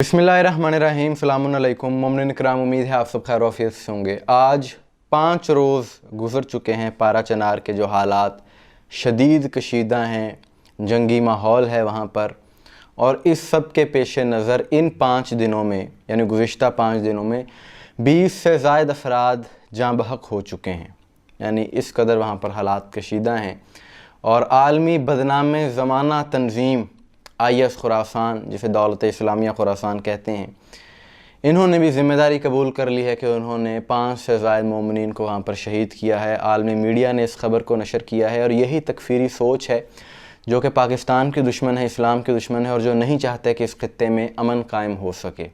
बिस्मिल्लाहिर्रहमानिर्रहीम, सलामुन अलैकुम मोमिन इकराम। उम्मीद है आप सब खैर आफियत से होंगे। आज 5 रोज़ गुज़र चुके हैं पारा चनार के, जो हालात शदीद कशीदा हैं, जंगी माहौल है वहाँ पर, और इस सब के पेश नज़र इन 5 दिनों में यानी गुज़िश्ता 5 दिनों में 20 से ज़ायद अफराद जाँ बहक हो चुके हैं। यानी इस कदर वहाँ पर हालात कशीदा हैं। और आलमी बदनाम ज़माना तंज़ीम IS खुरासान, जिसे दौलत इस्लामिया खुरासान कहते हैं, इन्होंने भी ज़िम्मेदारी कबूल कर ली है कि उन्होंने 5 से ज़ायद मोमिनीन को वहाँ पर शहीद किया है। आलमी मीडिया ने इस खबर को नशर किया है और यही तकफ़ीरी सोच है जो कि पाकिस्तान की दुश्मन है, इस्लाम की दुश्मन है, और जो नहीं चाहते कि इस खित्ते में अमन कायम हो सके।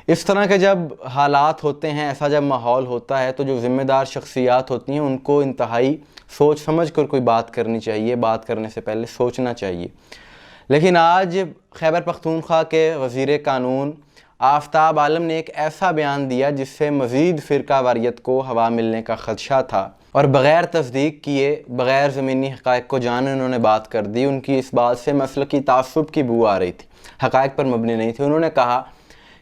इस तरह के जब हालात होते हैं, ऐसा जब माहौल होता है, तो जो ज़िम्मेदार शख्सियात होती हैं उनको इंतहाई सोच समझ कर कोई बात करनी चाहिए। बात करने से पहले सोचना चाहिए। लेकिन आज खैबर पख्तूनख्वा के वज़ीर कानून आफ्ताब आलम ने एक ऐसा बयान दिया जिससे मज़ीद फ़िरका वारियत को हवा मिलने का ख़दशा था, और बग़ैर तस्दीक किए, बग़ैर ज़मीनी हक़ाइक़ को जाने उन्होंने बात कर दी। उनकी इस बात से मसलकी तासुब की बू आ रही थी, हक़ाइक़ पर मबनी नहीं थी। उन्होंने कहा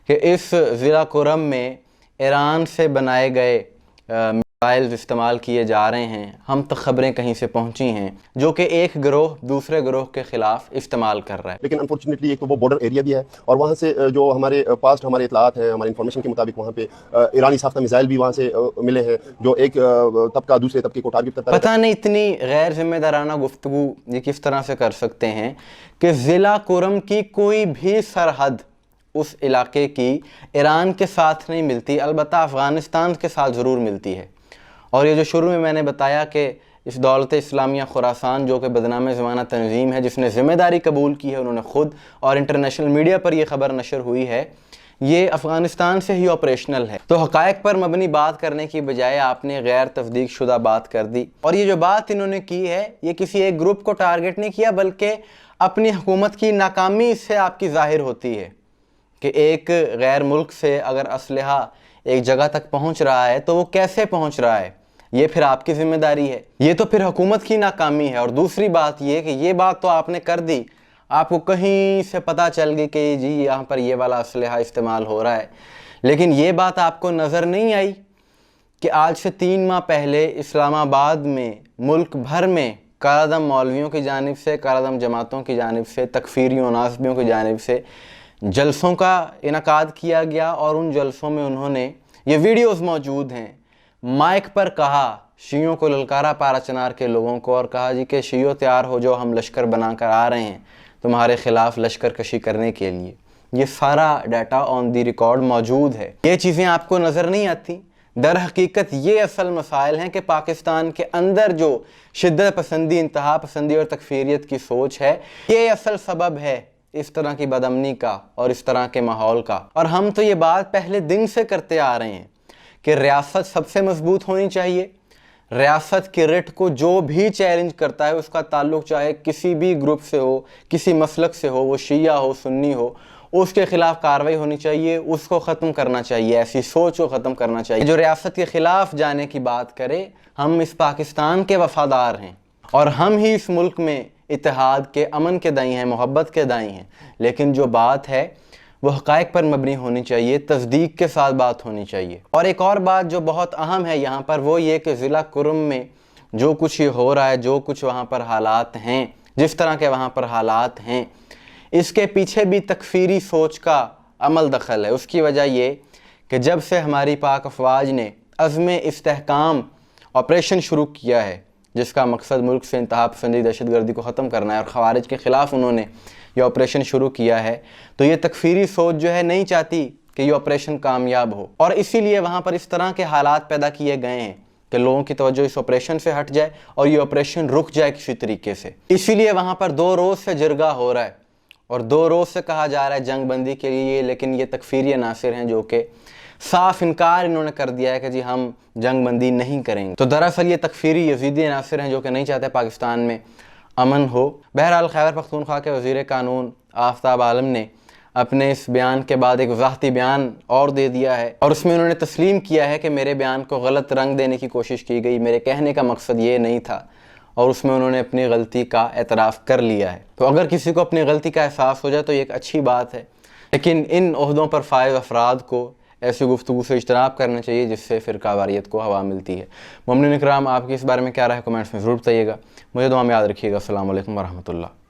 कि इस ज़िला कुरम में ईरान से बनाए गए मिसाइल इस्तेमाल किए जा रहे हैं। हम तक ख़बरें कहीं से पहुंची हैं जो कि एक गिरोह दूसरे गिरोह के ख़िलाफ़ इस्तेमाल कर रहा है। लेकिन अनफॉर्चुनेटली एक तो वो बॉर्डर एरिया भी है, और वहाँ से जो हमारे पास्ट हमारे इतलात हैं, हमारी इन्फॉर्मेशन के मुताबिक वहाँ पे ईरानी साख्ता मिसाइल भी वहाँ से मिले हैं, जो एक तबका दूसरे तबके को टारगेट करता है। पता नहीं इतनी गैर जिम्मेदाराना गुफ्तगू ये किस तरह से कर सकते हैं कि ज़िला कुरम की कोई भी सरहद उस इलाके की ईरान के साथ नहीं मिलती, अलबत्ता अफ़गानिस्तान के साथ ज़रूर मिलती है। और ये जो शुरू में मैंने बताया कि इस दौलत इस्लामिया खुरासान जो कि बदनाम ज़माना तंज़ीम है, जिसने ज़िम्मेदारी कबूल की है उन्होंने ख़ुद, और इंटरनेशनल मीडिया पर यह ख़बर नशर हुई है, ये अफ़गानिस्तान से ही ऑपरेशनल है। तो हक़ाइक़ पर मबनी बात करने की बजाय आपने गैर तस्दीक शुदा बात कर दी। और ये जो बात इन्होंने की है, ये किसी एक ग्रुप को टारगेट नहीं किया, बल्कि अपनी हुकूमत की नाकामी इससे आपकी ज़ाहिर होती है कि एक गैर मुल्क से अगर असलहा एक जगह तक पहुँच रहा है तो वो कैसे पहुँच रहा है, ये फिर आपकी ज़िम्मेदारी है। ये तो फिर हुकूमत की नाकामी है। और दूसरी बात ये कि ये बात तो आपने कर दी, आपको कहीं से पता चल गई कि जी यहाँ पर ये वाला असलहा इस्तेमाल हो रहा है, लेकिन ये बात आपको नज़र नहीं आई कि आज से 3 माह पहले इस्लामाबाद में मुल्क भर में कालादम मौलवियों की जानिब से, कालादम जमातों की जानिब से, तकफ़ीरियों नासबियों की जानिब से जलसों का इनकाद किया गया। और उन जलसों में उन्होंने, ये वीडियोज़ मौजूद हैं, माइक पर कहा, शियों को ललकारा पारा चनार के लोगों को, और कहा जी कि शियो तैयार हो, जो हम लश्कर बनाकर आ रहे हैं तुम्हारे ख़िलाफ़ लश्कर कशी करने के लिए। ये सारा डाटा ऑन दी रिकॉर्ड मौजूद है। ये चीज़ें आपको नज़र नहीं आती। दर हकीकत ये असल मसाइल हैं कि पाकिस्तान के अंदर जो शिद्दत पसंदी, इंतहा पसंदी और तकफ़ीरियत की सोच है, ये असल सबब है इस तरह की बदअमनी का और इस तरह के माहौल का। और हम तो ये बात पहले दिन से करते आ रहे हैं कि रियासत सबसे मजबूत होनी चाहिए। रियासत के रिट को जो भी चैलेंज करता है, उसका ताल्लुक चाहे किसी भी ग्रुप से हो, किसी मसलक से हो, वो शिया हो, सुन्नी हो, उसके ख़िलाफ़ कार्रवाई होनी चाहिए, उसको ख़त्म करना चाहिए, ऐसी सोच को ख़त्म करना चाहिए। जो रियासत के ख़िलाफ़ जाने की बात करे, हम इस पाकिस्तान के वफ़ादार हैं और हम ही इस मुल्क में इत्तेहाद के, अमन के दाई हैं, मोहब्बत के दाई हैं। लेकिन जो बात है वो हक़ाइक़ पर मबनी होनी चाहिए, तस्दीक के साथ बात होनी चाहिए। और एक और बात जो बहुत अहम है यहाँ पर, वो ये कि ज़िला कुरम में जो कुछ ये हो रहा है, जो कुछ वहाँ पर हालात हैं, जिस तरह के वहाँ पर हालात हैं, इसके पीछे भी तकफ़ीरी सोच का अमल दखल है। उसकी वजह ये कि जब से हमारी पाक अफवाज ने अज़्म इस्तेहकाम ऑपरेशन शुरू किया है, जिसका मकसद मुल्क से इंतहा पसंदी, दहशतगर्दी को ख़त्म करना है, और ख़वारिज के ख़िलाफ़ उन्होंने ये ऑपरेशन शुरू किया है, तो ये तकफ़ीरी सोच जो है नहीं चाहती कि ये ऑपरेशन कामयाब हो। और इसीलिए वहाँ पर इस तरह के हालात पैदा किए गए हैं कि लोगों की तवज्जो इस ऑपरेशन से हट जाए और ये ऑपरेशन रुक जाए किसी तरीके से। इसीलिए वहाँ पर 2 रोज़ से जरगा हो रहा है और 2 रोज़ से कहा जा रहा है जंग बंदी के लिए। लेकिन ये तकफ़ीरी नासिर हैं जो कि साफ इनकार इन्होंने कर दिया है कि जी हम जंग बंदी नहीं करेंगे। तो दरअसल ये तकफ़ीरी यज़ीदी नासिर हैं जो कि नहीं चाहते पाकिस्तान में अमन हो। बहरहाल खैबर पख्तूनख्वा के वज़ीर कानून आफ्ताब आलम ने अपने इस बयान के बाद एक वज़ाहती बयान और दे दिया है, और उसमें उन्होंने तस्लीम किया है कि मेरे बयान को गलत रंग देने की कोशिश की गई, मेरे कहने का मकसद ये नहीं था, और उसमें उन्होंने अपनी गलती का एतराफ़ कर लिया है। तो अगर किसी को अपनी गलती का एहसास हो जाए तो ये एक अच्छी बात है। لیکن ان عہدوں پر فائز افراد کو ایسی گفتگو سے اجتناب کرنا چاہیے جس سے فرقہ واریت کو ہوا ملتی ہے۔ مومنین اکرام، آپ کی اس بارے میں کیا رائے ہے؟ کمنٹس میں ضرور بتائیے گا۔ مجھے دعا میں یاد رکھیے گا۔ السلام علیکم ورحمۃ اللہ۔